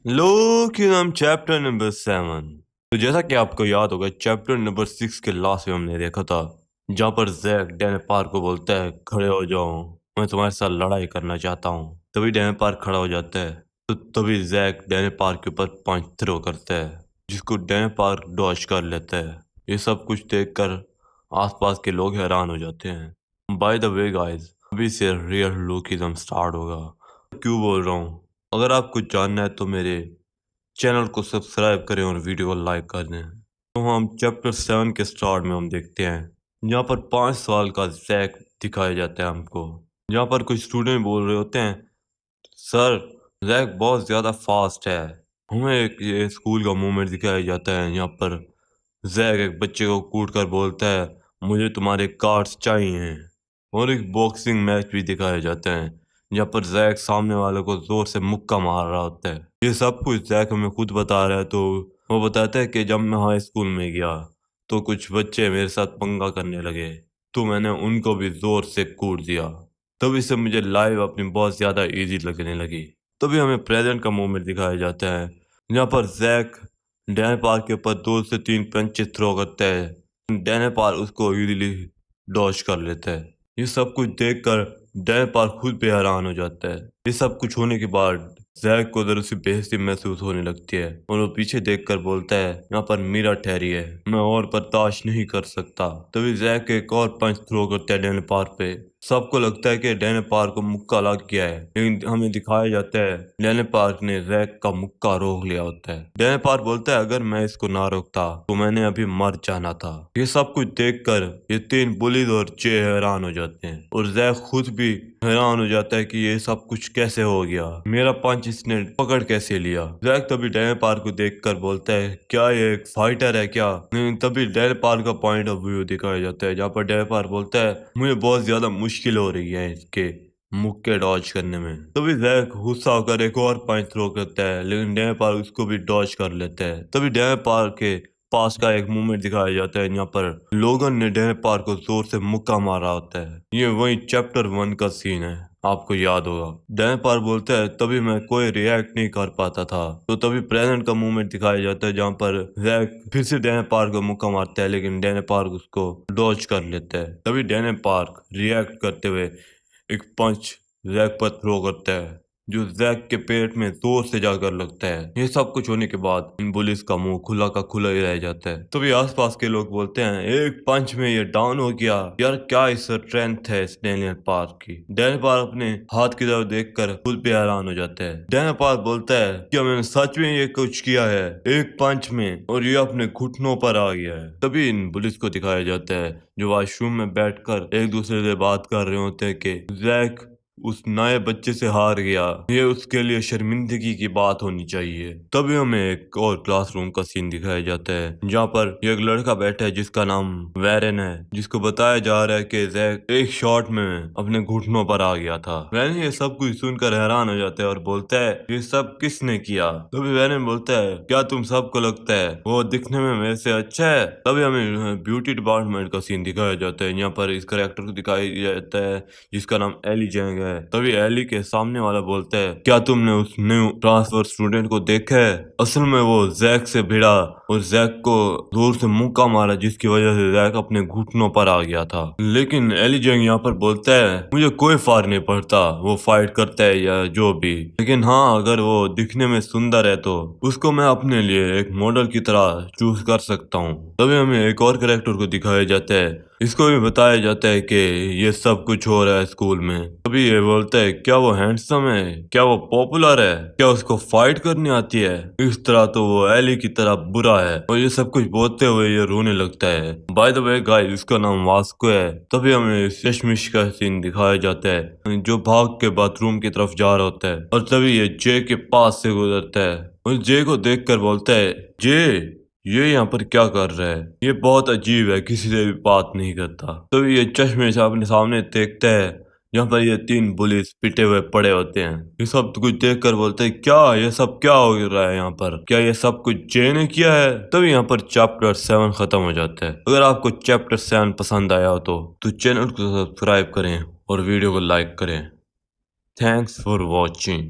लोग हम chapter number 7। तो जैसा कि आपको याद होगा चैप्टर नंबर 6 के लास्ट में हमने देखा था जहाँ पर जैक डैन पार्क को बोलता है खड़े हो जाओ, मैं तुम्हारे साथ लड़ाई करना चाहता हूँ। तभी डैन पार्क खड़ा हो जाता है तो तभी जैक डैन पार्क के ऊपर पंच थ्रो करता है जिसको डैन पार्क डॉज कर लेता है। ये सब कुछ देखकर आसपास के लोग हैरान हो जाते हैं। बाय द वे गाइस, अभी से रियल लूकिज्म स्टार्ट होगा। क्यों बोल रहा हूँ, अगर आपको जानना है तो मेरे चैनल को सब्सक्राइब करें और वीडियो को लाइक कर दें। तो हम चैप्टर 7 के स्टार्ट में हम देखते हैं यहाँ पर 5 साल का जैक दिखाया जाता है हमको। यहाँ पर कुछ स्टूडेंट बोल रहे होते हैं सर जैक बहुत ज़्यादा फास्ट है। हमें एक ये स्कूल का मोमेंट दिखाया जाता है यहाँ पर जैक एक बच्चे को कूट कर बोलता है मुझे तुम्हारे कार्ड्स चाहिए। और एक बॉक्सिंग मैच भी दिखाया जाता है जहाँ पर जैक सामने वाले को जोर से मुक्का मार रहा होता है। ये सब कुछ जैक हमें खुद बता रहा है। तो वो बताता है कि जब मैं हाई स्कूल में गया तो कुछ बच्चे मेरे साथ पंगा करने लगे तो मैंने उनको भी जोर से कूट दिया। तभी से मुझे लाइव अपनी बहुत ज़्यादा इजी लगने लगी। तभी हमें प्रेजेंट का मोमेंट दिखाया जाता है जहाँ पर जैक डैन पार्क के ऊपर 2 से 3 पंचे थ्रो करता है। डैन पार्क उसको इजीली डॉज कर लेता है। ये सब कुछ देखकर डैन पार्क खुद पे हैरान हो जाता है। ये सब कुछ होने के बाद जैक को उधर से बेइज्जती महसूस होने लगती है और वो पीछे देखकर बोलता है यहाँ पर मीरा ठहरी है, मैं और बर्दाश्त नहीं कर सकता। तभी जैक एक और पंच थ्रो करता है डैन पार्क पे। सबको लगता है कि डैन पार्क को मुक्का लग गया है, लेकिन हमें दिखाया जाता है डैन पार्क ने जैक का मुक्का रोक लिया होता है। डैन पार्क बोलता है अगर मैं इसको ना रोकता तो मैंने अभी मर जाना था। ये सब कुछ देखकर ये 3 बुलीज और चे हैरान हो जाते हैं और जैक खुद भी हैरान हो जाता है कि ये सब कुछ कैसे हो गया, मेरा पंच इसने पकड़ कैसे लिया। जैक तभी डैन पार्क को देखकर बोलता है क्या ये एक फाइटर है क्या। लेकिन तभी डैन पार्क का पॉइंट ऑफ व्यू दिखाया जाता है जहाँ पर डैन पार्क बोलता है मुझे बहुत ज्यादा मुश्किल हो रही है इसके मुक्के डॉज करने में। तभी जैक गुस्सा होकर एक और पंच थ्रो करता है लेकिन डैन पार्क उसको भी डॉज कर लेता है। तभी डैन पार्क के पास का एक मूवमेंट दिखाया जाता है यहाँ पर लोगन ने डैन पार्क को जोर से मुक्का मारा होता है। ये वही चैप्टर 1 का सीन है, आपको याद होगा। डैन पार्क बोलता है तभी मैं कोई रिएक्ट नहीं कर पाता था। तो तभी प्रेजेंट का मूवमेंट दिखाया जाता है जहाँ पर जैक फिर से डैन पार्क को मुक्का मारता है लेकिन डैन पार्क उसको डॉज कर लेता है। तभी डैन पार्क रिएक्ट करते हुए एक पंच जैक पर थ्रो करता है जो जैक के पेट में जोर से जाकर लगता है। ये सब कुछ होने के बाद इन बुलिस का मुंह खुला का खुला ही रह जाता है। तभी आसपास के लोग बोलते हैं एक पंच में ये डाउन हो गया। यार क्या इस स्ट्रेंथ है इस डैनियल पार्क की। डैनियल पार्क अपने हाथ की तरफ देखकर खुद पे हैरान हो जाता है। डैनियल पार्क बोलता है क्या मैंने सच में ये कुछ किया है एक पंच में और ये अपने घुटनों पर आ गया है। तभी इन बुलिस को दिखाया जाता है जो वॉशरूम में बैठकर एक दूसरे से बात कर रहे होते हैं कि जैक उस नए बच्चे से हार गया, ये उसके लिए शर्मिंदगी की बात होनी चाहिए। तभी हमें एक और क्लासरूम का सीन दिखाया जाता है जहाँ पर एक लड़का बैठा है जिसका नाम वैरन है, जिसको बताया जा रहा है कि जैक एक शॉट में अपने घुटनों पर आ गया था। वैरन ये सब कुछ सुनकर हैरान हो जाता है और बोलता है ये सब किसने किया। तभी वैरन बोलता है क्या तुम सबको लगता है वो दिखने में मेरे से अच्छा है। तभी हमें ब्यूटी डिपार्टमेंट का सीन दिखाया जाता है यहाँ पर इस करेक्टर को दिखाया जाता है जिसका नाम एली जैंग है। तभी एली के सामने वाला बोलता है क्या तुमने उस न्यू ट्रांसफर स्टूडेंट को देखा है, असल में वो जैक से भिड़ा और जैक को जोर से मुक्का मारा जिसकी वजह से जैक अपने घुटनों पर आ गया था। लेकिन एली जैंग यहाँ पर बोलता है मुझे कोई फर्क नहीं पड़ता वो फाइट करता है या जो भी, लेकिन हाँ अगर वो दिखने में सुंदर है तो उसको मैं अपने लिए एक मॉडल की तरह चूज कर सकता हूँ। तभी हमें एक और कैरेक्टर को दिखाया जाता है, इसको भी बताया जाता है कि ये सब कुछ हो रहा है स्कूल में। तभी ये बोलता है क्या वो हैंडसम है, क्या वो पॉपुलर है, क्या उसको फाइट करनी आती है। इस तरह तो वो एली की तरह बुरा है। और ये सब कुछ बोलते हुए ये रोने लगता है। बाय द वे गाइस इसका नाम वास्को है। तभी हमें चश्मिश का सीन दिखाया जाता है जो भाग के बाथरूम की तरफ जा रहा होता है और तभी ये जे के पास से गुजरता है और जे को देखकर बोलता है जे ये यहाँ पर क्या कर रहा है, ये बहुत अजीब है, किसी से भी बात नहीं करता। तो ये चश्मे से अपने सामने देखता है यहाँ पर ये 3 पुलिस पिटे हुए पड़े होते हैं। ये सब कुछ देखकर बोलते हैं क्या ये सब क्या हो रहा है यहाँ पर, क्या ये सब कुछ जे ने किया है। तभी यहाँ पर चैप्टर 7 खत्म हो जाता है। अगर आपको चैप्टर 7 पसंद आया हो तो चैनल को सब्सक्राइब करें और वीडियो को लाइक करें। Thanks for watching.